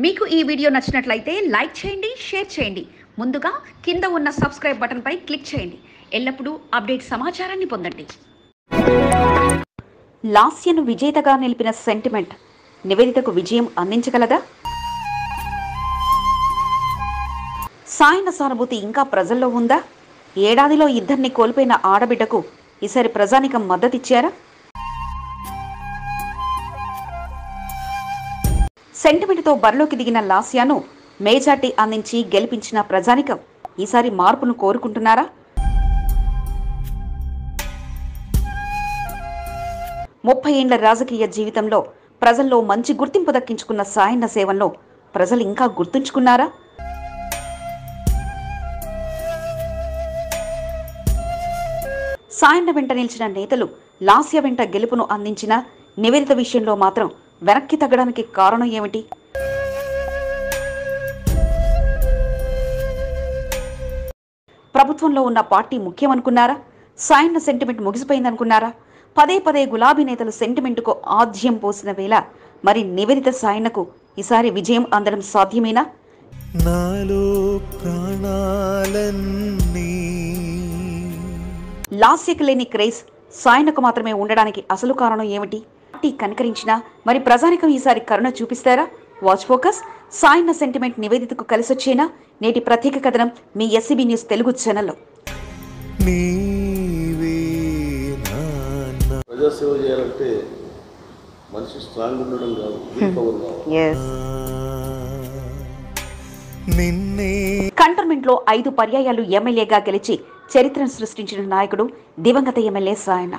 మీకు ఈ వీడియో నచ్చినట్లయితే లైక్ చేయండి, షేర్ చేయండి. ముందుగా కింద ఉన్న సబ్స్క్రైబ్ బటన్ పై క్లిక్ చేయండి. ఎల్లప్పుడూ అప్డేట్ సమాచారాన్ని పొందండి. లాస్యను విజేతగా నిలిపిన సెంటిమెంట్ నివేదితకు విజయం అందించగలదా? సాయన సానుభూతి ఇంకా ప్రజల్లో ఉందా? ఏడాదిలో ఇద్దరిని కోల్పోయిన ఆడబిడ్డకు ఈసారి ప్రజానికం మద్దతిచ్చారా? సెంటిమెంట్తో బరిలోకి దిగిన లాస్యాను మేజార్టీ అందించి గెలిపించిన ప్రజానికం ఈసారి మార్పును కోరుకుంటున్నారా? 30 ఏళ్ల రాజకీయ జీవితంలో ప్రజల్లో మంచి గుర్తింపు దక్కించుకున్న సాయన్న సేవల్లో ప్రజలు ఇంకా గుర్తుంచుకున్నారా? సాయన్న వెంట నిలిచిన నేతలు లాస్య వెంట గెలుపును అందించిన నివేదిత విషయంలో మాత్రం వెనక్కి తగ్గడానికి కారణం ఏమిటి? ప్రభుత్వంలో ఉన్న పార్టీ ముఖ్యమనుకున్నారా? సాయన్న సెంటిమెంట్ ముగిసిపోయిందనుకున్నారా? పదే పదే గులాబీ నేతలు సెంటిమెంటుకు ఆద్యం పోసిన వేళ మరి నివేదిత సాయన్నకు ఈసారి విజయం అందడం సాధ్యమేనా? లాస్యకు లేని క్రేజ్ సాయన్నకు మాత్రమే ఉండడానికి అసలు కారణం ఏమిటి? పార్టీ కనికరించినా మరి ప్రజానికం ఈసారి కరుణ చూపిస్తారా? Watch focus. సాయన్న సెంటిమెంట్ నివేదితకు కలిసొచ్చేనా? నేటి ప్రత్యేక కథనం మీ SCB న్యూస్ తెలుగు ఛానల్లో. ప్రజాసేవ చేయాలంటే మనిషి స్ట్రాంగ్ ఉండడం కాదు, కంటోన్మెంట్ లో 5 పర్యాయాలు ఎమ్మెల్యేగా గెలిచి చరిత్రను సృష్టించిన నాయకుడు దివంగత ఎమ్మెల్యే సాయన్న.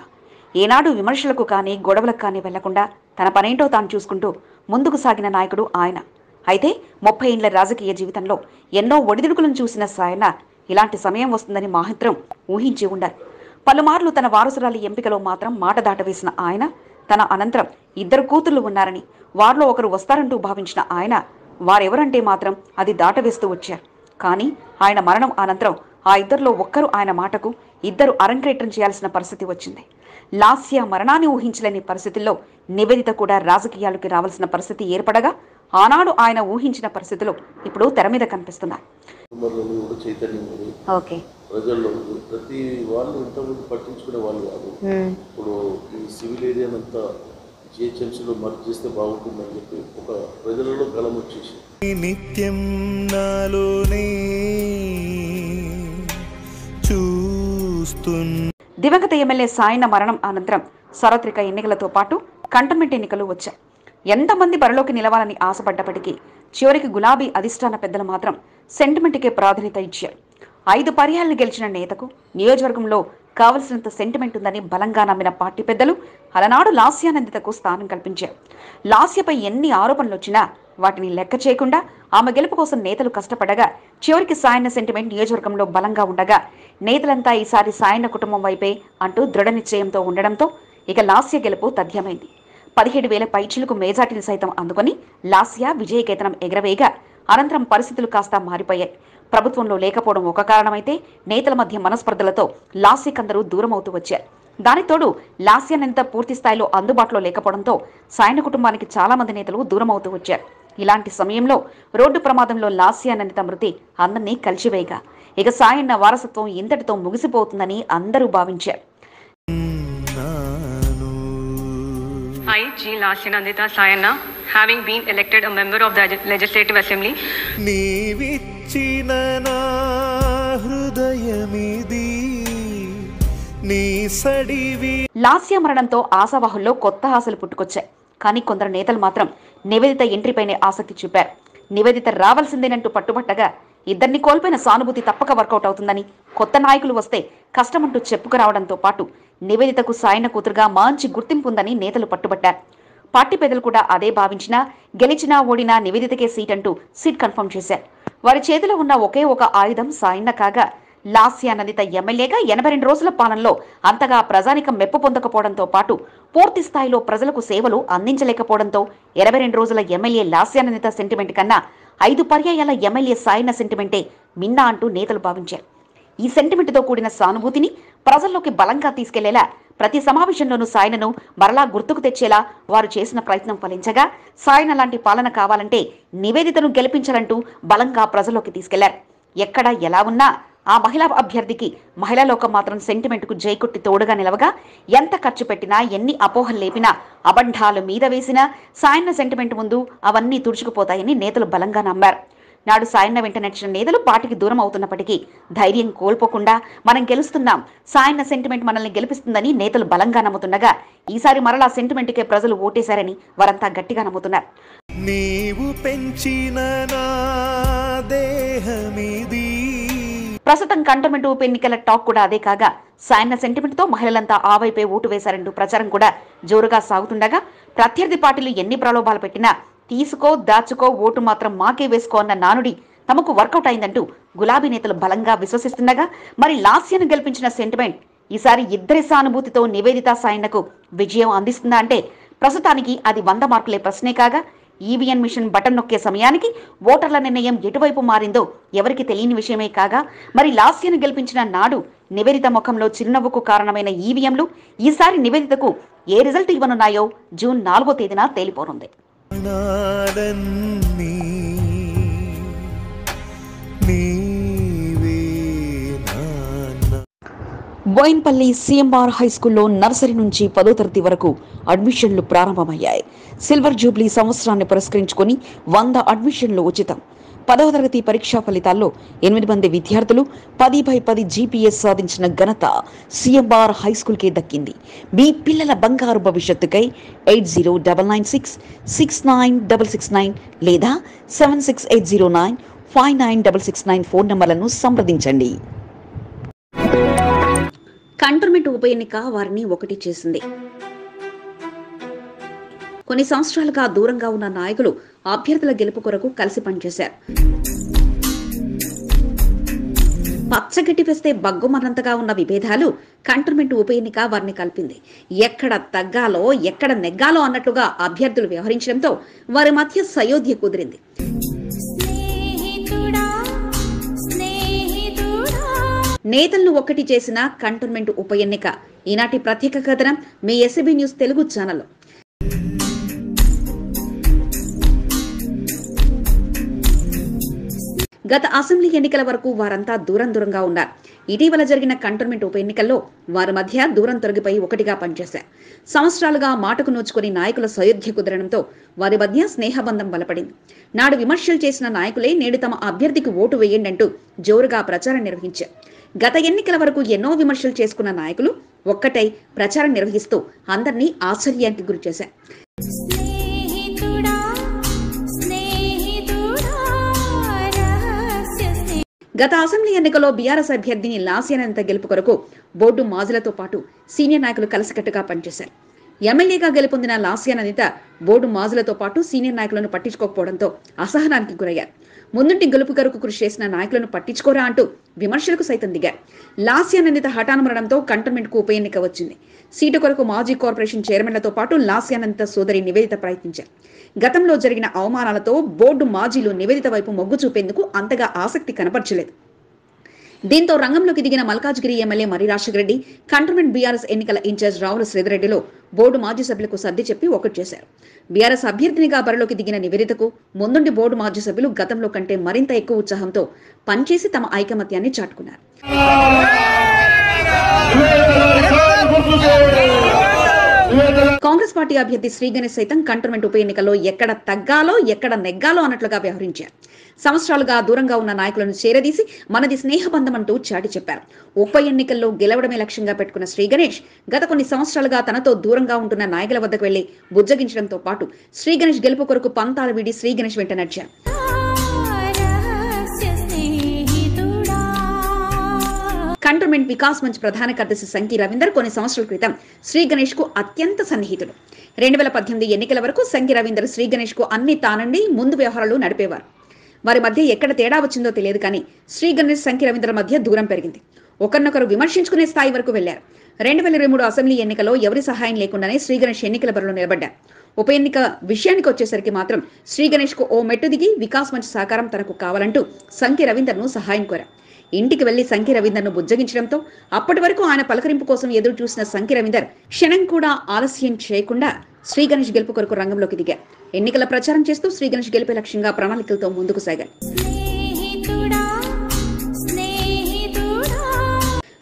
ఏనాడు విమర్శలకు కానీ గొడవలకు కానీ వెళ్లకుండా తన పనేంటో తాను చూసుకుంటూ ముందుకు సాగిన నాయకుడు ఆయన. అయితే 30 ఏళ్ల రాజకీయ జీవితంలో ఎన్నో ఒడిదుడుకులను చూసిన సాయన్న ఇలాంటి సమయం వస్తుందని మాత్రం ఊహించి ఉండారు. పలుమార్లు తన వారసురాలి ఎంపికలో మాత్రం మాట దాటవేసిన ఆయన తన అనంతరం 2 కూతుళ్లు ఉన్నారని, వారిలో ఒకరు వస్తారంటూ భావించిన ఆయన వారెవరంటే మాత్రం అది దాటవేస్తూ వచ్చారు. కానీ ఆయన మరణం అనంతరం ఆ 2లో ఒక్కరు ఆయన మాటకు 2 అరంగేట్రం చేయాల్సిన పరిస్థితి వచ్చింది. లాస్య మరణాన్ని ఊహించలేని పరిస్థితుల్లో నివేదిత కూడా రాజకీయాలకు రావాల్సిన పరిస్థితి ఏర్పడగా ఆనాడు ఆయన ఊహించిన పరిస్థితులు ఇప్పుడు తెర మీద కనిపిస్తున్నాయి. ప్రజల్లో ప్రతి వాళ్ళు ఇంతకుముందు పట్టించుకునే వాళ్ళు కాదు. ఇప్పుడు ఈ సివిల్ ఏరియానంతా GHMCలో మర్చి చేస్తే బాగుంటుందని చెప్పి ఒక ప్రజలలో గలం వచ్చేసి నిత్యం నాలోనే దివంగత ఎమ్మెల్యే సాయన్న మరణం అనంతరం సార్వత్రిక ఎన్నికలతో పాటు కంటోన్మెంట్ ఎన్నికలు వచ్చాయి. ఎంతమంది బరిలోకి నిలవాలని ఆశపడ్డప్పటికీ చివరికి గులాబీ అధిష్టాన పెద్దలు మాత్రం సెంటిమెంట్కే ప్రాధాన్యత ఇచ్చారు. 5 పర్యాలను గెలిచిన నేతకు నియోజకవర్గంలో కావలసినంత సెంటిమెంట్ ఉందని బలంగా నమ్మిన పార్టీ పెద్దలు అలనాడు లాస్యానందితకు స్థానం కల్పించారు. లాస్యపై ఎన్ని ఆరోపణలు వచ్చినా వాటిని లెక్క చేయకుండా ఆమె గెలుపు కోసం నేతలు కష్టపడగా చివరికి సాయన్న సెంటిమెంట్ నియోజకవర్గంలో బలంగా ఉండగా నేతలంతా ఈసారి సాయన్న కుటుంబం వైపే అంటూ దృఢ నిశ్చయంతో ఉండడంతో ఇక లాస్య గెలుపు తథ్యమైంది. 17,000 పైచిలకు మేజార్టీని సైతం అందుకొని లాస్య విజయకేతనం ఎగరవేయగా అనంతరం పరిస్థితులు కాస్త మారిపోయాయి. ప్రభుత్వంలో లేకపోవడం ఒక కారణమైతే నేతల మధ్య మనస్పర్ధలతో లాస్యకందరూ దూరమవుతూ వచ్చారు. దానితోడు లాస్యనంత పూర్తి స్థాయిలో అందుబాటులో లేకపోవడంతో సాయన్న కుటుంబానికి చాలా మంది నేతలు దూరమవుతూ వచ్చారు. ఇలాంటి సమయంలో రోడ్డు ప్రమాదంలో లాస్యానందిత మృతి అందరినీ కలిసివేయగా ఇక సాయన్న వారసత్వం ఇంతటితో ముగిసిపోతుందని అందరూ భావించారు. I, G. Lasyanandita Sayana, having been elected a member of the Legislative Assembly, Lasya మరణంతో ఆశావాహుల్లో కొత్త ఆశలు పుట్టుకొచ్చాయి. కానీ కొందరు నేతలు మాత్రం నివేదిత ఎంట్రీపైనే ఆసక్తి చూపారు. నివేదిత రావాల్సిందేనంటూ పట్టుబట్టగా 2ని కోల్పోయిన సానుభూతి తప్పక వర్కౌట్ అవుతుందని, కొత్త నాయకులు వస్తే కష్టమంటూ చెప్పుకురావడంతో పాటు నివేదితకు సాయన్న కూతురుగా మంచి గుర్తింపు ఉందని నేతలు పట్టుబట్టారు. పార్టీ పెద్దలు కూడా అదే భావించినా గెలిచినా ఓడినా నివేదితకే సీట్ కన్ఫర్మ్ చేశారు. వారి చేతిలో ఉన్న ఒకే ఒక ఆయుధం సాయన్న కాగా లాస్యానందిత ఎమ్మెల్యేగా 82 రోజుల పాలనలో అంతగా ప్రజానికం మెప్పు పొందకపోవడంతో పాటు పూర్తి స్థాయిలో ప్రజలకు సేవలు అందించలేకపోవడంతో 22 రోజుల ఎమ్మెల్యే లాస్యానందిత సెంటిమెంట్ కన్నా 5 పర్యాయాల ఎమ్మెల్యే సాయన్న సెంటిమెంటే మిన్నా అంటూ నేతలు భావించారు. ఈ సెంటిమెంట్తో కూడిన సానుభూతిని ప్రజల్లోకి బలంగా తీసుకెళ్లేలా ప్రతి సమావేశంలోనూ సాయనను మరలా గుర్తుకు తెచ్చేలా వారు చేసిన ప్రయత్నం ఫలించగా సాయన లాంటి పాలన కావాలంటే నివేదితను గెలిపించాలంటూ బలంగా ప్రజల్లోకి తీసుకెళ్లారు. ఎక్కడ ఎలా ఉన్నా ఆ మహిళా అభ్యర్థికి మహిళా లోకం మాత్రం సెంటిమెంట్కు జైకొట్టి తోడుగా నిలవగా ఎంత ఖర్చు పెట్టినా ఎన్ని అపోహలు లేపినా అబంధాలు మీద వేసినా సాయన్న సెంటిమెంట్ ముందు అవన్నీ తుడుచుకుపోతాయని నేతలు బలంగా నమ్మారు. నాడు సాయన్న వెంట నడిచిన నేతలు పార్టీకి దూరం అవుతున్నప్పటికీ ధైర్యం కోల్పోకుండా మనం గెలుస్తున్నాం, సాయన్న సెంటిమెంట్ మనల్ని గెలిపిస్తుందని నేతలు బలంగా నమ్ముతుండగా ఈసారి మరలా సెంటిమెంట్కే ప్రజలు ఓటేశారని వారంతా గట్టిగా నమ్ముతున్నారు. నీవు పెంచిన నా దేహమిది. ప్రస్తుతం కంటోన్మెంట్ ఉప ఎన్నికల టాక్ కూడా అదే కాగా సాయన్న సెంటిమెంట్ తో మహిళలంతా ఆ వైపే ఓటు వేశారంటూ ప్రచారం కూడా జోరుగా సాగుతుండగా ప్రత్యర్థి పార్టీలు ఎన్ని ప్రలోభాలు పెట్టినా తీసుకో దాచుకో ఓటు మాత్రం మాకే వేసుకో అన్న నానుడి తమకు వర్కౌట్ అయిందంటూ గులాబీ నేతలు బలంగా విశ్వసిస్తుండగా మరి లాస్యను గెలిపించిన సెంటిమెంట్ ఈసారి ఇద్దరి సానుభూతితో నివేదిత సాయన్నకు విజయం అందిస్తుందా అంటే ప్రస్తుతానికి అది 100 మార్కులే ప్రశ్నే కాగా ఈవీఎం మిషన్ బటన్ నొక్కే సమయానికి ఓటర్ల నిర్ణయం ఎటువైపు మారిందో ఎవరికి తెలియని విషయమే కాగా మరి లాస్యను గెలిపించిన నాడు నివేదిత ముఖంలో చిరునవ్వుకు కారణమైన ఈవీఎంలు ఈసారి నివేదితకు ఏ రిజల్ట్ ఇవ్వనున్నాయో జూన్ 4వ తేదీన తేలిపోనుంది. బోయిన్పల్లి సిఎంఆర్ హైస్కూల్లో నర్సరీ నుంచి 10వ తరగతి వరకు అడ్మిషన్లు ప్రారంభమయ్యాయి. సిల్వర్ జూబ్లీ సంవత్సరాన్ని పురస్కరించుకుని 100 అడ్మిషన్లు ఉచితం. 10వ తరగతి పరీక్షా ఫలితాల్లో 8 మంది విద్యార్థులు 10/10 జీపీఎస్ సాధించిన ఘనత సిఎంఆర్ హైస్కూల్కే దక్కింది. మీ పిల్లల బంగారు భవిష్యత్తుకై 8099669669 లేదా 76809596669 ఫోన్ నంబర్లను సంప్రదించండి. కంటోన్మెంట్ ఉప ఎన్నిక వారిని ఒకటి చేసింది. కొన్ని సంవత్సరాలుగా దూరంగా ఉన్న నాయకులు అభ్యర్థుల గెలుపు కొరకు కలిసి పనిచేశారు. పచ్చగడ్డి వేస్తే బగ్గుమన్నంతగా ఉన్న విభేదాలు కంటోన్మెంట్ ఉప ఎన్నిక వారిని కలిపింది. ఎక్కడ తగ్గాలో ఎక్కడ నెగ్గాలో అన్నట్లుగా అభ్యర్థులు వ్యవహరించడంతో వారి మధ్య సయోధ్య కుదిరింది. నేతలను ఒక్కటి చేసిన కంటోన్మెంట్ ఉప ఎన్నిక ఈనాటి ప్రత్యేక కథనం మీ ఎస్బీ న్యూస్ తెలుగు ఛానల్లో. గత అసెంబ్లీ ఎన్నికల వరకు వారంతా దూరంగా ఉన్నారు. ఇటీవల జరిగిన కంటోన్మెంట్ ఉప ఎన్నికల్లో వారి మధ్య దూరం తొలగిపోయి ఒకటిగా పనిచేశారు. సంవత్సరాలుగా మాటకు నోచుకుని నాయకుల సయోధ్య కుదరడంతో వారి మధ్య స్నేహబంధం బలపడింది. నాడు విమర్శలు చేసిన నాయకులే నేడు తమ అభ్యర్థికి ఓటు వేయండి అంటూ జోరుగా ప్రచారం నిర్వహించారు. గత ఎన్నికల వరకు ఎన్నో విమర్శలు చేసుకున్న నాయకులు ఒక్కటై ప్రచారం నిర్వహిస్తూ అందరినీ ఆశ్చర్యానికి గురిచేశారు. గత అసెంబ్లీ ఎన్నికల్లో బీఆర్ఎస్ అభ్యర్థిని లాస్యనంత గెలుపు కొరకు బోర్డు మాజులతో పాటు సీనియర్ నాయకులు కలిసికట్టుగా పనిచేశారు. ఎమ్మెల్యేగా గెలుపొందిన లాస్యనందిత బోర్డు మాజులతో పాటు సీనియర్ నాయకులను పట్టించుకోకపోవడంతో అసహనానికి గురయ్యారు. ముందుంటి గెలుపు కొరకు కృషి చేసిన నాయకులను పట్టించుకోరా అంటూ విమర్శలకు సైతం దిగారు. లాస్యానందిత హఠాన్మరణంతో కంటోన్మెంట్ కు ఉప ఎన్నిక వచ్చింది. సీటు కొరకు మాజీ కార్పొరేషన్ చైర్మన్లతో పాటు లాస్యానందిత సోదరి నివేదిత ప్రయత్నించారు. గతంలో జరిగిన అవమానాలతో బోర్డు మాజీలు నివేదిత వైపు మొగ్గు చూపేందుకు అంతగా ఆసక్తి కనపరచలేదు. దీంతో రంగంలోకి దిగిన మల్కాజ్గిరి ఎమ్మెల్యే మర్రి రాజశేఖర రెడ్డి కంటోన్మెంట్ బీఆర్ఎస్ ఎన్నికల ఇన్ఛార్జ్ రావుల శ్రీధర్రెడ్డిలో బోర్డు మాజీ సభ్యులకు సర్ది చెప్పి ఒకటి చేశారు. బీఆర్ఎస్ అభ్యర్థినిగా బరిలోకి దిగిన నివేదితకు ముందుండి బోర్డు మాజీ సభ్యులు గతంలో కంటే మరింత ఎక్కువ ఉత్సాహంతో పనిచేసి తమ ఐకమత్యాన్ని చాటుకున్నారు. కాంగ్రెస్ పార్టీ అభ్యర్థి శ్రీ గణేష్ సైతం కంటోన్మెంట్ ఉప ఎన్నికల్లో ఎక్కడ తగ్గాలో ఎక్కడ నెగ్గాలో అన్నట్లుగా వ్యవహరించారు. సంవత్సరాలుగా దూరంగా ఉన్న నాయకులను చేరదీసి మనది స్నేహబంధం అంటూ చాటి చెప్పారు. ఉప ఎన్నికల్లో గెలవడమే లక్ష్యంగా పెట్టుకున్న శ్రీ గణేష్ గత కొన్ని సంవత్సరాలుగా తనతో దూరంగా ఉంటున్న నాయకుల వద్దకు వెళ్లి బుజ్జగించడంతో పాటు శ్రీ గణేష్ గెలుపు కొరకు పంతాలు వీడి శ్రీ గణేష్ వెంట నడిచారు. కంటోన్మెంట్ వికాస్ మంచ్ ప్రధాన కార్యదర్శి సంకి రవీందర్ కొన్ని సంవత్సరాల క్రితం శ్రీ గణేష్ కు అత్యంత సన్నిహితుడు. 2018 ఎన్నికల వరకు సంకి రవీందర్ శ్రీ గణేష్ కు అన్ని తానండి ముందు వ్యవహారాలు నడిపేవారు. వారి మధ్య ఎక్కడ తేడా వచ్చిందో తెలియదు కానీ శ్రీ గణేష్ సంకి రవీందర్ మధ్య దూరం పెరిగింది. ఒకరినొకరు విమర్శించుకునే స్థాయి వరకు వెళ్లారు. 2023 అసెంబ్లీ ఎన్నికల్లో ఎవరి సహాయం లేకుండానే శ్రీ గణేష్ ఎన్నికల బరిలో నిలబడ్డారు. ఉప ఎన్నిక విషయానికి వచ్చేసరికి మాత్రం శ్రీ గణేష్ కు ఓ మెట్టు దిగి వికాస్ మంచ్ సహకారం తనకు కావాలంటూ సంకి రవీందర్ ను సహాయం కోరారు. ఇంటికి వెళ్లి సంఖ్య రవీందర్ను బుజ్జగించడంతో అప్పటి వరకు ఆయన పలకరింపు కోసం ఎదురు చూసిన సంఖ్య రవీందర్ క్షణం కూడా ఆలస్యం చేయకుండా శ్రీ గణేష్ గెలుపు కొరకు రంగంలోకి దిగారు. ఎన్నికల ప్రచారం చేస్తూ శ్రీ గణేష్ గెలిపే లక్ష్యంగా ప్రణాళికలతో ముందుకు సాగారు.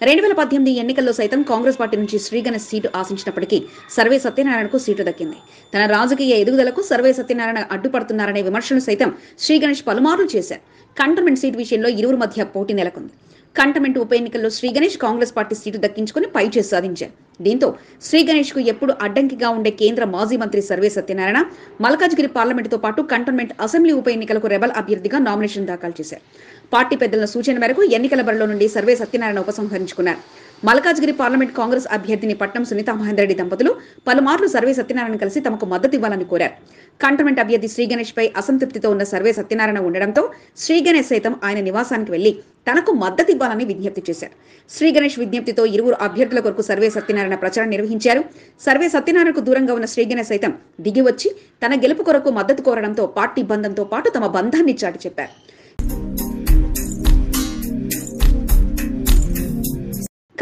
2018 ఎన్నికల్లో సైతం కాంగ్రెస్ పార్టీ నుంచి శ్రీ గణేష్ సీటు ఆశించినప్పటికీ సర్వే సత్యనారాయణకు సీటు దక్కింది. తన రాజకీయ ఎదుగుదలకు సర్వే సత్యనారాయణ అడ్డుపడుతున్నారనే విమర్శలు సైతం శ్రీ గణేష్ పలుమార్లు చేశారు. కంటోన్మెంట్ సీటు విషయంలో ఇరువురు మధ్య పోటీ నెలకొంది. కంటోన్మెంట్ ఉప ఎన్నికల్లో శ్రీ గణేష్ కాంగ్రెస్ పార్టీ సీటు దక్కించుకుని పైచేసి సాధించారు. దీంతో శ్రీ గణేష్ కు ఎప్పుడు అడ్డంకిగా ఉండే కేంద్ర మాజీ మంత్రి సర్వే సత్యనారాయణ మల్కాజ్గిరి పార్లమెంటుతో పాటు కంటోన్మెంట్ అసెంబ్లీ ఉప ఎన్నికలకు రెబల్ అభ్యర్థిగా నామినేషన్ దాఖలు చేశారు. పార్టీ పెద్దల సూచన మేరకు ఎన్నికల బరిలో నుండి సర్వే సత్యనారాయణ ఉపసంహరించుకున్నారు. మల్కాజ్గిరి పార్లమెంట్ కాంగ్రెస్ అభ్యర్థిని పట్నం సునీతా మహేందర్ రెడ్డి దంపతులు పలుమార్లు సర్వే సత్యనారాయణ కలిసి తమకు మద్దతు ఇవ్వాలని కోరారు. కంటోన్మెంట్ అభ్యర్థి శ్రీ గణేష్ పై అసంతృప్తితో ఉన్న సర్వే సత్యనారాయణ ఉండడంతో శ్రీ గణేష్ సైతం ఆయన నివాసానికి వెళ్లి తనకు మద్దతు ఇవ్వాలని విజ్ఞప్తి చేశారు. శ్రీ గణేష్ విజ్ఞప్తితో ఇరువురు అభ్యర్థుల కొరకు సర్వే సత్యనారాయణ ప్రచారం నిర్వహించారు. సర్వే సత్యనారాయణకు దూరంగా ఉన్న శ్రీ గణేష్ సైతం దిగివచ్చి తన గెలుపు కొరకు మద్దతు కోరడంతో పార్టీ బంధంతో పాటు తమ బంధాన్ని చాటి చెప్పారు.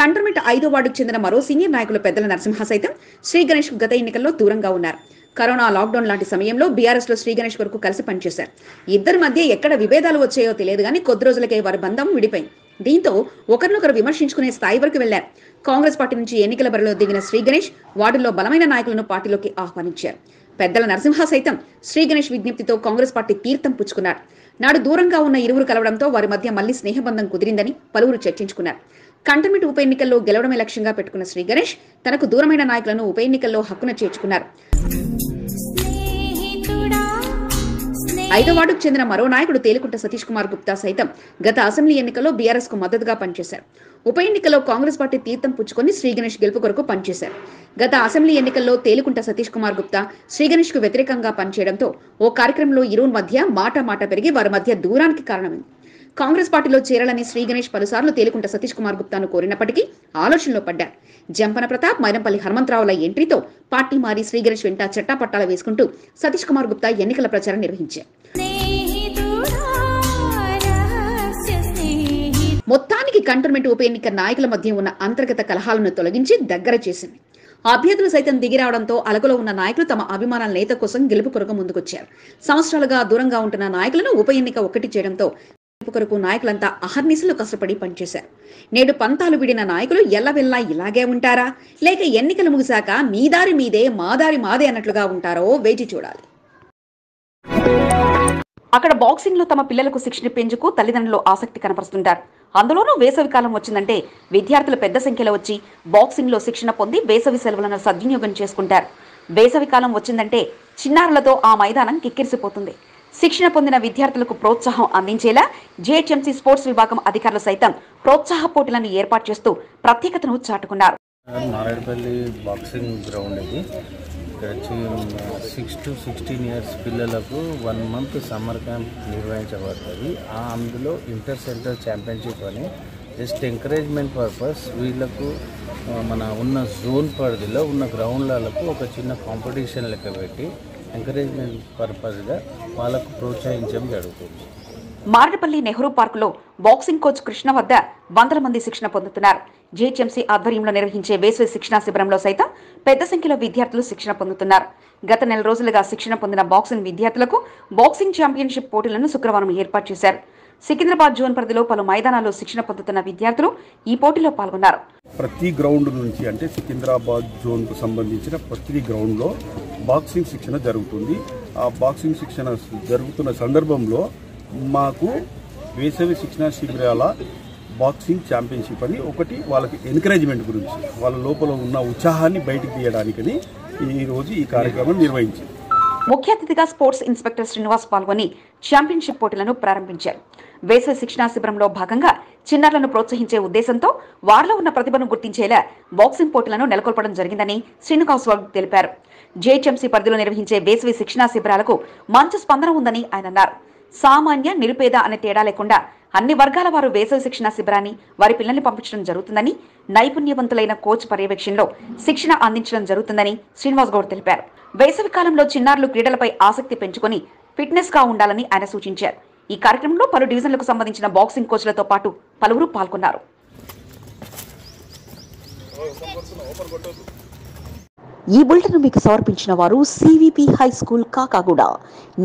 కంటోన్మెంట్ 5వ వార్డుకు చెందిన మరో సీనియర్ నాయకులు పెద్దల నరసింహ సైతం శ్రీ గణేష్ కు గత ఎన్నికల్లో దూరంగా ఉన్నారు. కరోనా లాక్డౌన్ లాంటి సమయంలో బీఆర్ఎస్ లో శ్రీ గణేష్ కొరకు కలిసి పనిచేశారు. ఇద్దరి మధ్య ఎక్కడ విభేదాలు వచ్చాయో తెలియదు కానీ కొద్ది రోజులకే వారి బంధం విడిపోయింది. దీంతో ఒకరినొకరు విమర్శించుకునే స్థాయి వరకు వెళ్లారు. కాంగ్రెస్ పార్టీ నుంచి ఎన్నికల బరిలో దిగిన శ్రీ గణేష్ వార్డులో బలమైన నాయకులను పార్టీలోకి ఆహ్వానించారు. పెద్దల నరసింహ సైతం శ్రీ గణేష్ విజ్ఞప్తితో కాంగ్రెస్ పార్టీ తీర్థం పుచ్చుకున్నారు. నాడు దూరంగా ఉన్న ఇరువురు కలవడంతో వారి మధ్య మళ్లీ స్నేహబంధం కుదిరిందని పలువురు చర్చించుకున్నారు. కంటోన్మెంట్ ఉప ఎన్నికల్లో గెలవడమే లక్ష్యంగా పెట్టుకున్న శ్రీ గణేష్ తనకు దూరమైన నాయకులను ఉప ఎన్నికల్లో హక్కున చేర్చుకున్నారు. 5వ వార్డుకు చెందిన మరో నాయకుడు తేలికుంట సతీష్ కుమార్ గుప్తా సైతం గత అసెంబ్లీ ఎన్నికల్లో బీఆర్ఎస్ కు మద్దతుగా పనిచేశారు. ఉప ఎన్నికల్లో కాంగ్రెస్ పార్టీ తీర్థం పుచ్చుకొని శ్రీ గణేష్ గెలుపు కొరకు పనిచేశారు. గత అసెంబ్లీ ఎన్నికల్లో తేలికుంట సతీష్ కుమార్ గుప్తా శ్రీ గణేష్ కు వ్యతిరేకంగా పనిచేయడంతో ఓ కార్యక్రమంలో ఇరువురి మధ్య మాట పెరిగి వారి మధ్య దూరానికి కారణమైంది. కాంగ్రెస్ పార్టీలో చేరాలని శ్రీ గణేష్ పలుసార్లు తేలికుంట సతీష్ కుమార్ గుప్తాను కోరినప్పటికీ ఆలోచనలో పడ్డారు. జంపన ప్రతాప్, మైనంపల్లి హనుమంతరావుల ఎంట్రీతో పార్టీ మారి శ్రీ గణేష్ వెంట చట్టాపట్టాల వేసుకుంటూ సతీష్ కుమార్ గుప్తా ఎన్నికల ప్రచారం నిర్వహించారు. మొత్తానికి కంటోన్మెంట్ ఉప ఎన్నిక నాయకుల మధ్య ఉన్న అంతర్గత కలహాలను తొలగించి దగ్గర చేసింది. అభ్యర్థులు సైతం దిగిరావడంతో అలకలో ఉన్న నాయకులు తమ అభిమానాల నేత కోసం గెలుపు కొరకు ముందుకొచ్చారు. సంవత్సరాలుగా దూరంగా ఉంటున్న నాయకులను ఉప ఎన్నిక ఒక్కటి చేయడంతో గెలుపు కొరకు నాయకులంతా అహర్నిశలు కష్టపడి పనిచేశారు. నేడు పంతాలు విడిన నాయకులు ఎల్లవెల్లా ఇలాగే ఉంటారా, లేక ఎన్నికలు ముగిశాక మీ దారి మీదే మా దారి మాదే అన్నట్లుగా ఉంటారో వేచి చూడాలి. అక్కడ బాక్సింగ్ లో తమ పిల్లలకు శిక్షణ పెంచుకు తల్లిదండ్రులు ఆసక్తి కనపరుస్తుంటారు. అందులోనూ వేసవి కాలం వచ్చిందంటే విద్యార్థులు పెద్ద సంఖ్యలో వచ్చి బాక్సింగ్ లో శిక్షణ పొంది వేసవి సెలవులను సద్వినియోగం చేసుకుంటారు. వేసవి కాలం వచ్చిందంటే చిన్నారులతో ఆ మైదానం కిక్కిరిసిపోతుంది. శిక్షణ పొందిన విద్యార్థులకు ప్రోత్సాహం అందించేలా జేహెచ్ఎంసీ స్పోర్ట్స్ విభాగం అధికారులు సైతం ప్రోత్సాహ పోటీలను ఏర్పాటు చేస్తూ ప్రత్యేకతను చాటుకున్నారు. నారాయణపల్లి బాక్సింగ్ గ్రౌండ్ ఇది. ఇక్కడ 6 to 16 years పిల్లలకు 1 month సమ్మర్ క్యాంప్ నిర్వహించబడుతుంది. అందులో ఇంటర్ సెంటర్ ఛాంపియన్షిప్ అని జస్ట్ ఎంకరేజ్మెంట్ పర్పస్ వీళ్ళకు మన ఉన్న జోన్ పరిధిలో ఉన్న గ్రౌండ్లకు ఒక చిన్న కాంపిటీషన్ లెక్క పెట్టి ఎంకరేజ్మెంట్ పర్పస్గా వాళ్ళకు ప్రోత్సహించడం జరుగుతుంది. మారేడుపల్లి నెహ్రూ పార్కులో బాక్సింగ్ కోచ్ కృష్ణ వద్ద వందల మంది శిక్షణ పొందుతున్నారు. జీహెచ్ఎంసీ ఆధ్వర్యంలో నిర్వహించే వేసవి శిక్షణా శిబిరంలో సైతం పెద్ద సంఖ్యలో విద్యార్థులు శిక్షణ పొందుతున్నారు. గత నెల రోజులుగా శిక్షణ పొందిన బాక్సింగ్ విద్యార్థులకు బాక్సింగ్ ఛాంపియన్షిప్ పోటీలను శుక్రవారం ఏర్పాటు చేశారు. సికింద్రాబాద్ జోన్ పరిధిలో పలు మైదానాల్లో శిక్షణ పొందుతున్న విద్యార్థులు ఈ పోటీలో పాల్గొన్నారు. ప్రతి గ్రౌండ్ నుంచి అంటే సికింద్రాబాద్ జోన్ కు సంబంధించిన ప్రతి గ్రౌండ్ లో బాక్సింగ్ శిక్షణ జరుగుతుంది. ఆ బాక్సింగ్ శిక్షణ జరుగుతున్న సందర్భంలో మాకు వేసవి శిక్షణ శిబిరాల బాక్సింగ్ ఛాంపియన్షిప్ అని ఒకటి వాళ్ళకి ఎంకరేజ్మెంట్ గురించి వాళ్ళ లోపల ఉన్న ఉత్సాహాన్ని బయటకు తీయడానికని ఈరోజు ఈ కార్యక్రమం నిర్వహించింది. ముఖ్య అతిథిగా స్పోర్ట్స్ ఇన్స్పెక్టర్ శ్రీనివాస్ పాల్గొని ఛాంపియన్షిప్ పోటీలను ప్రారంభించారు. వేసవి శిక్షణా శిబిరంలో భాగంగా చిన్నారులను ప్రోత్సహించే ఉద్దేశంతో వారిలో ఉన్న ప్రతిభను గుర్తించేలా బాక్సింగ్ పోటీలను నెలకొల్పడం జరిగిందని శ్రీనివాస్ తెలిపారు. జేహెచ్ఎంసీ పరిధిలో నిర్వహించే వేసవి శిక్షణా శిబిరాలకు మంచి స్పందన ఉందని ఆయన అన్నారు. సామాన్య, నిరుపేద అనే తేడా లేకుండా అన్ని వర్గాల వారు వేసవి శిక్షణా శిబిరాన్ని వారి పిల్లల్ని పంపించడం జరుగుతుందని, నైపుణ్యవంతులైన కోచ్ పర్యవేక్షణలో శిక్షణ అందించడం జరుగుతుందని శ్రీనివాస్ గౌడ్ తెలిపారు. వేసవి కాలంలో చిన్నారులు క్రీడలపై ఆసక్తి పెంచుకొని ఫిట్నెస్ గా ఉండాలని ఆయన సూచించారు. ఈ కార్యక్రమంలో పలు డివిజన్లకు సంబంధించిన బాక్సింగ్ కోచ్లతో పాటు పలువురు పాల్గొన్నారు. ఈ బులెటిన్ మీకు సమర్పించిన వారు CVP high school Kakaguda.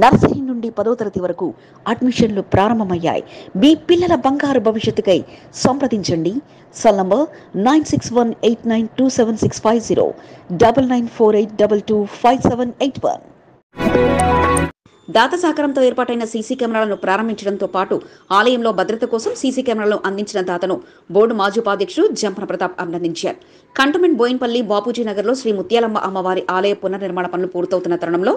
Nursery నుండి 10వ తరగతి వరకు అడ్మిషన్లు ప్రారంభమయ్యాయి. మీ పిల్లల బంగారు భవిష్యత్తుకై సంప్రదించండి. Cell number 9618927650 9948225781. దాత సహకారంతో ఏర్పాటైన సీసీ కెమెరాలను ప్రారంభించడంతో పాటు ఆలయంలో భద్రత కోసం సీసీ కెమెరాలను అందించిన దాతను బోర్డు మాజీ ఉపాధ్యక్షుడు జంపన ప్రతాప్ అభినందించారు. కంటోన్మెంట్ బోయిన్పల్లి బాపూజీ నగర్లో శ్రీ ముత్యాలమ్మ అమ్మవారి ఆలయ పునర్నిర్మాణ పనులు పూర్తవుతున్న తరుణంలో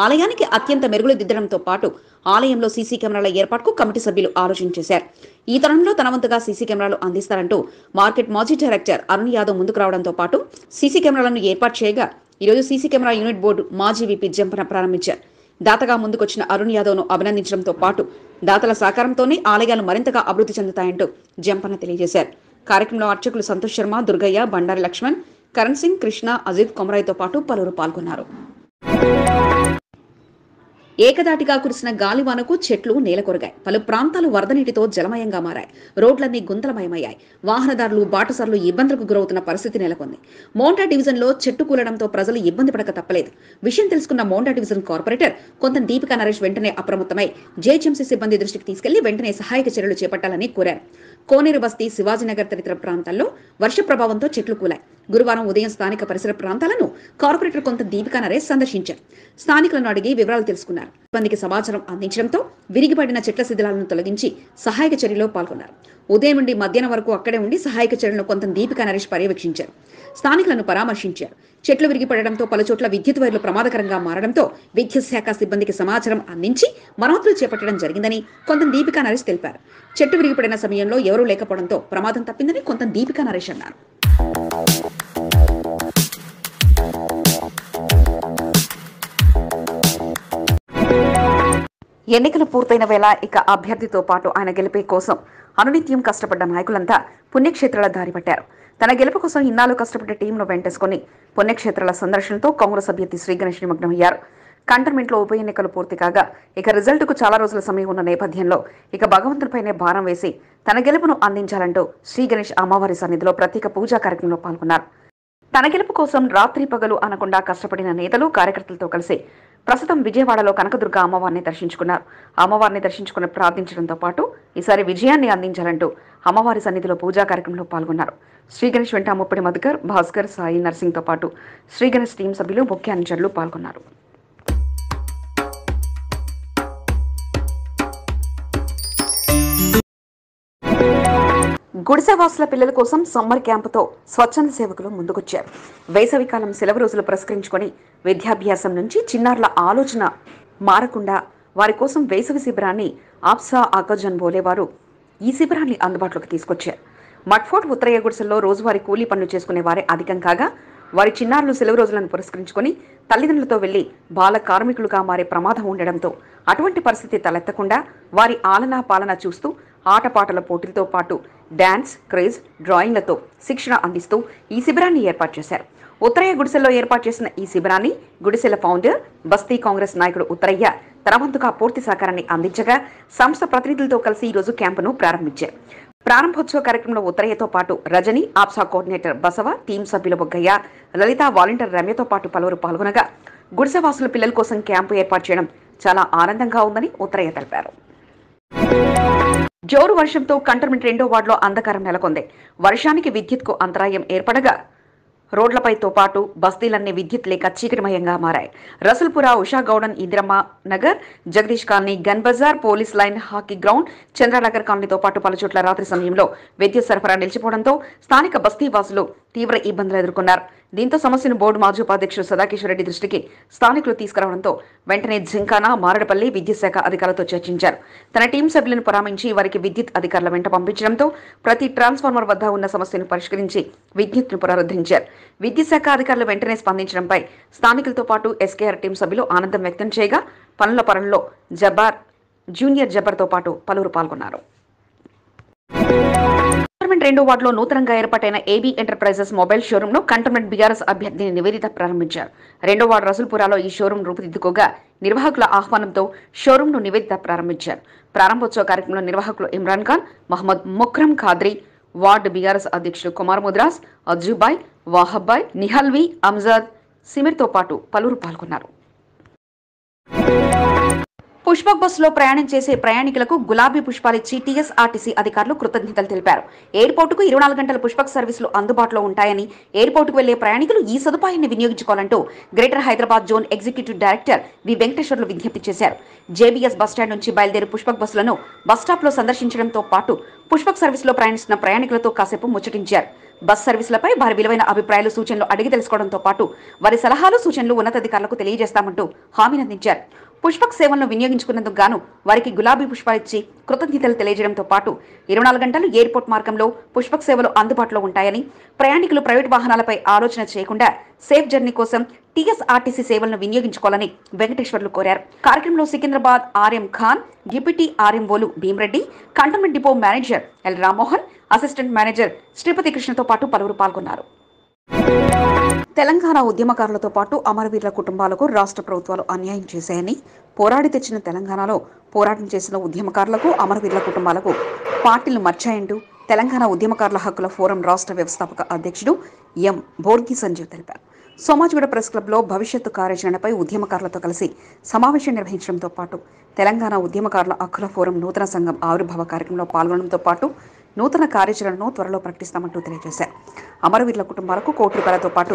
ఆలయానికి అత్యంత మెరుగులు దిద్దడంతో పాటు ఆలయంలో సీసీ కెమెరాల ఏర్పాటుకు కమిటీ సభ్యులు ఆలోచించేశారు. ఈ తరుణంలో తన వంతుగా సీసీ కెమెరాలు అందిస్తారంటూ మార్కెట్ మాజీ డైరెక్టర్ అరుణ్ యాదవ్ ముందుకు రావడంతో పాటు సీసీ కెమెరాలను ఏర్పాటు చేయగా ఈరోజు సీసీ కెమెరా యూనిట్ బోర్డు మాజీ విపి జంపన ప్రారంభించారు. దాతగా ముందుకొచ్చిన అరుణ్ యాదవ్ను అభినందించడంతో పాటు దాతల సహకారంతోనే ఆలయాలు మరింతగా అభివృద్ధి చెందుతాయంటూ జంపన తెలియజేశారు. కార్యక్రమంలో అర్చకులు సంతోష్ శర్మ, దుర్గయ్య, బండారి లక్ష్మణ్, కరణ్ సింగ్, కృష్ణ, అజిత్ కొమరాయ్తో పాటు పలువురు పాల్గొన్నారు. ఏకదాటిగా కురిసిన గాలివానకు చెట్లు నేలకొరిగాయి. పలు ప్రాంతాలు వరద నీటితో జలమయంగా మారాయి. రోడ్లన్నీ గుంతలమయమయ్యాయి. వాహనదారులు, బాటసార్లు ఇబ్బందులకు గురవుతున్న పరిస్థితి నెలకొంది. మోండా డివిజన్లో చెట్టు కూలడంతో ప్రజలు ఇబ్బంది పడక తప్పలేదు. విషయం తెలుసుకున్న మోండా డివిజన్ కార్పొరేటర్ కొంత దీపికా నరేష్ వెంటనే అప్రమత్తమై జేహెచ్ఎంసీ సిబ్బంది దృష్టికి తీసుకెళ్లి వెంటనే సహాయక చర్యలు చేపట్టాలని కోరారు. కోనేరు బస్తీ, శివాజీనగర్ తదితర ప్రాంతాల్లో వర్ష ప్రభావంతో చెట్లు కూలాయి. గురువారం ఉదయం స్థానిక పరిసర ప్రాంతాలను కార్పొరేటర్ కొంత దీపికా నరేష్ సందర్శించారు. స్థానికులను అడిగి వివరాలు తెలుసుకున్నారు. సిబ్బందికి సమాచారం అందించడంతో విరిగిపడిన చెట్ల శిథిలాలను తొలగించి సహాయక చర్యలో పాల్గొన్నారు. ఉదయం నుండి మధ్యాహ్నం వరకు అక్కడే ఉండి సహాయక చర్యలను కొంత దీపికా నరేష్ పర్యవేక్షించారు. స్థానికులను పరామర్శించారు. చెట్లు విరిగిపడడంతో పలుచోట్ల విద్యుత్ వైర్లు ప్రమాదకరంగా మారడంతో విద్యుత్ శాఖ సిబ్బందికి సమాచారం అందించి మరమ్మతులు చేపట్టడం జరిగిందని కొంత దీపికా నరేష్ తెలిపారు. చెట్టు విరిగిపడిన సమయంలో ఎవరూ లేకపోవడంతో ప్రమాదం తప్పిందని కొంత దీపికా నరేష్ అన్నారు. ఎన్నికలు పూర్తయిన వేళ ఇక అభ్యర్థితో పాటు ఆయన గెలుపే కోసం అనునిత్యం కష్టపడ్డ నాయకులంతా పుణ్యక్షేత్రాల దారి పట్టారు. తన గెలుపు కోసం ఇన్నాళ్ళు కష్టపడ్డ టీంను వెంటేసుకుని పుణ్యక్షేత్రాల సందర్శనతో కాంగ్రెస్ అభ్యర్థి శ్రీ గణేష్ నిమగ్నమయ్యారు. కంటోన్మెంట్లో ఉప ఎన్నికలు పూర్తి కాగా ఇక రిజల్ట్కు చాలా రోజుల సమయం ఉన్న నేపథ్యంలో ఇక భగవంతునిపైనే భారం వేసి తన గెలుపును అందించాలంటూ శ్రీ గణేష్ అమ్మవారి సన్నిధిలో ప్రత్యేక పూజా కార్యక్రమంలో పాల్గొన్నారు. తన గెలుపు కోసం రాత్రి పగలు అనకుండా కష్టపడిన నేతలు, కార్యకర్తలతో కలిసి ప్రస్తుతం విజయవాడలో కనకదుర్గ అమ్మవారిని దర్శించుకున్నారు. అమ్మవారిని దర్శించుకుని ప్రార్థించడంతో పాటు ఈసారి విజయాన్ని అందించాలంటూ అమ్మవారి సన్నిధిలో పూజా కార్యక్రమంలో పాల్గొన్నారు. శ్రీ గణేష్ వెంట ముప్పిడి మధుకర్, భాస్కర్, సాయి, నర్సింగ్తో పాటు శ్రీ గణేష్ టీం సభ్యులు, ముఖ్య అనుచరులు పాల్గొన్నారు. గుడిసెవాసుల పిల్లల కోసం సమ్మర్ క్యాంపుతో స్వచ్ఛంద సేవకులు ముందుకొచ్చారు. వేసవికాలం సెలవు రోజులు పురస్కరించుకొని విద్యాభ్యాసం నుంచి చిన్నారుల ఆలోచన మారకుండా వారి కోసం వేసవి శిబిరాన్ని ఆప్సా ఆకజన్ బోలే వారు ఈ శిబిరాన్ని అందుబాటులోకి తీసుకొచ్చారు. మట్ఫోర్ట్ ఉత్తరయ్య గుడిసెల్లో రోజువారీ కూలీ పనులు చేసుకునే వారే అధికం కాగా వారి చిన్నారులు సెలవు రోజులను పురస్కరించుకొని తల్లిదండ్రులతో వెళ్లి బాల కార్మికులుగా మారే ప్రమాదం ఉండడంతో అటువంటి పరిస్థితి తలెత్తకుండా వారి ఆలనా పాలన చూస్తూ ఆటపాటల పోటీలతో పాటు డాన్స్, క్రేజ్, డ్రాయింగ్లతో శిక్షణ అందిస్తూ ఈ శిబిరాన్ని ఏర్పాటు చేశారు. ఉత్తరయ్య గుడిసెల్లో ఏర్పాటు చేసిన ఈ శిబిరాన్ని గుడిసెల ఫౌండర్, బస్తీ కాంగ్రెస్ నాయకుడు ఉత్తరయ్య తన వంతుగా పూర్తి సహకారాన్ని అందించగా సంస్థ ప్రతినిధులతో కలిసి ఈరోజు క్యాంపును ప్రారంభించారు. ప్రారంభోత్సవ కార్యక్రమంలో ఉత్తరయ్యతో పాటు రజని, ఆప్సా కోఆర్డినేటర్ బసవ, టీం సభ్యులు బొగ్గయ్య, లలిత, వాలంటీర్ రమ్యతో పాటు పలువురు పాల్గొనగా గుడిసెవాసుల పిల్లల కోసం క్యాంపు ఏర్పాటు చేయడం చాలా ఆనందంగా ఉందని ఉత్తరయ్య తెలిపారు. జోరు వర్షంతో కంటోన్మెంట్ 2వ వార్డులో అంధకారం నెలకొంది. వర్షానికి విద్యుత్కు అంతరాయం ఏర్పడగా రోడ్లపైతో పాటు బస్తీలన్నీ విద్యుత్ లేక చీకటిమయంగా మారాయి. Rasoolpura, Usha Gowdan, Indiramma Nagar, Jagadish colony, gun bazaar, police line, hockey ground, Chandranagar కాలనీతో పాటు పలుచోట్ల రాత్రి సమయంలో విద్యుత్ సరఫరా నిలిచిపోవడంతో స్థానిక బస్తీ వాసులు తీవ్ర ఇబ్బందులు ఎదుర్కొన్నారు. దీంతో సమస్యను బోర్డు మాజీ ఉపాధ్యక్షుడు సదాకిషోర్ రెడ్డి దృష్టికి స్థానికులు తీసుకురావడంతో వెంటనే జింకానా, మారడపల్లి విద్యుత్ శాఖ అధికారులతో చర్చించారు. తన టీం సభ్యులను పరామర్శించి వారికి విద్యుత్ అధికారుల వెంట పంపించడంతో ప్రతి ట్రాన్స్ఫార్మర్ వద్ద ఉన్న సమస్యను పరిష్కరించి విద్యుత్ను పునరుద్ధరించారు. విద్యుత్ శాఖ అధికారులు వెంటనే స్పందించడంపై స్థానికులతో పాటు ఎస్కేఆర్ టీం సభ్యులు ఆనందం వ్యక్తం చేయగా పనుల్లో జూనియర్ జబ్బర్తో పాటు పలువురు పాల్గొన్నారు. కంటోన్మెంట్ 2వ వార్డులో నూతనంగా ఏర్పాటైన ఏబీ ఎంటర్ప్రైజెస్ మొబైల్ షోరూంను కంటోన్మెంట్ బీఆర్ఎస్ అభ్యర్థిని నివేదిత ప్రారంభించారు. 2వ వార్డు రసూల్పురాలో ఈ షోరూం రూపుదిద్దుకోగా నిర్వాహకుల ఆహ్వానంతో షోరూంను నివేదిత ప్రారంభించారు. ప్రారంభోత్సవ కార్యక్రమంలో నిర్వాహకులు ఇమ్రాన్ ఖాన్, మహమ్మద్ ముక్రమ్ ఖాద్రీ, వార్డు బీఆర్ఎస్ అధ్యక్షుడు కుమార్ ముద్రాస్, అజ్జుబాయ్, వాహబ్బాయ్, నిహల్వి, అంజాద్, సిమిర్తో పాటు పలువురు పాల్గొన్నారు. పుష్పక్ బస్సులో ప్రయాణం చేసే ప్రయాణికులకు గులాబీ పుష్పాలిచ్చి టీఎస్ఆర్టీసీ అధికారులు కృతజ్ఞతలు తెలిపారు. ఎయిర్పోర్టుకు 24 గంటల పుష్పక్ సర్వీసులు అందుబాటులో ఉంటాయని, ఎయిర్పోర్టుకు వెళ్లే ప్రయాణికులు ఈ సదుపాయాన్ని వినియోగించుకోవాలంటూ greater Hyderabad zone executive director V Venkateswarlu విజ్ఞప్తి చేశారు. జేబీఎస్ బస్టాండ్ నుంచి బయలుదేరి పుష్పక్ బస్సులను బస్టాప్లో సందర్శించడంతో పాటు పుష్పక్ సర్వీసులో ప్రయాణిస్తున్న ప్రయాణికులతో కాసేపు ముచ్చటించారు. బస్ సర్వీసులపై వారి విలువైన అభిప్రాయాలు, సూచనలు అడిగి తెలుసుకోవడంతో పాటు వారి సలహాలు, సూచనలు ఉన్నతాధికారులకు తెలియజేస్తామంటూ హామీనందించారు. పుష్పక్ సేవలను వినియోగించుకున్నందుకు గాను వారికి గులాబీ పుష్పాలిచ్చి కృతజ్ఞతలు తెలియజేయడంతో పాటు 24 గంటలు ఎయిర్పోర్ట్ మార్గంలో పుష్పక్ సేవలు అందుబాటులో ఉంటాయని, ప్రయాణికులు ప్రైవేట్ వాహనాలపై ఆలోచన చేయకుండా సేఫ్ జర్నీ కోసం టీఎస్ఆర్టీసీ సేవలను వినియోగించుకోవాలని వెంకటేశ్వర్లు కోరారు. కార్యక్రమంలో సికింద్రాబాద్ ఆర్ఎం ఖాన్, డిప్యూటీ ఆర్ఎంఓలు Bhimreddy, cantonment depot manager L Rammohan, assistant manager Sripathi కృష్ణతో పాటు పలువురు పాల్గొన్నారు. తెలంగాణ ఉద్యమకారులతో పాటు అమరవీరుల కుటుంబాలకు రాష్ట్ర ప్రభుత్వాలు అన్యాయం చేశాయని, పోరాడి తెచ్చిన తెలంగాణలో పోరాటం చేసిన ఉద్యమకారులకు, అమరవీరుల కుటుంబాలకు పార్టీలు మర్చాయంటూ తెలంగాణ ఉద్యమకారుల హక్కుల ఫోరం రాష్ట్ర వ్యవస్థాపక అధ్యక్షుడు ఎం బోర్గి సంజీవ్ తెలిపారు. సోమాజిగూడ ప్రెస్ క్లబ్లో భవిష్యత్తు కార్యాచరణపై ఉద్యమకారులతో కలిసి సమావేశం నిర్వహించడంతో పాటు తెలంగాణ ఉద్యమకారుల హక్కుల ఫోరం నూతన సంఘం ఆవిర్భావ కార్యక్రమంలో పాల్గొనడంతో పాటు నూతన కార్యాచరణను త్వరలో ప్రకటిస్తామంటూ తెలియజేశారు. అమరవీరుల కుటుంబాలకు ₹1 కోట్లతో పాటు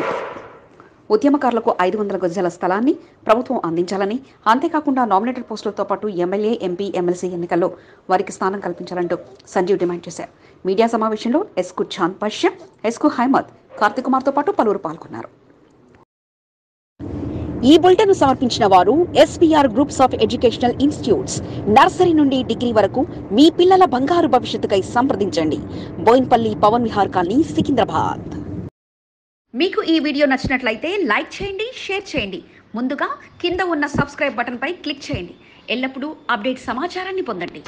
ఉద్యమకారులకు 500 గజాల స్థలాన్ని ప్రభుత్వం అందించాలని, అంతేకాకుండా నామినేటెడ్ పోస్టులతో పాటు ఎమ్మెల్యే, ఎంపీ, ఎమ్మెల్సీ ఎన్నికల్లో వారికి స్థానం కల్పించాలంటూ సంజీవ్ డిమాండ్ చేశారు. మీడియా సమావేశంలో ఎస్కు చాంద్ పశ్య, ఎస్కు హైమద్, కార్తిక్ కుమార్తో పాటు పలువురు పాల్గొన్నారు. ఈ బులెటిన్ సమర్పించిన వారు SPR groups of educational institutes. Nursery నుండి డిగ్రీ వరకు మీ పిల్లల బంగారు భవిష్యత్తుకై సంప్రదించండి. బోయిన్పల్లి, పవన్ విహార్ కాలనీ, సికింద్రాబాద్. మీకు ఈ వీడియో నచ్చినట్లయితే లైక్ చేయండి, షేర్ చేయండి. ముందుగా కింద ఉన్న సబ్స్క్రైబ్ బటన్పై క్లిక్ చేయండి. ఎల్లప్పుడూ అప్డేట్ సమాచారాన్ని పొందండి.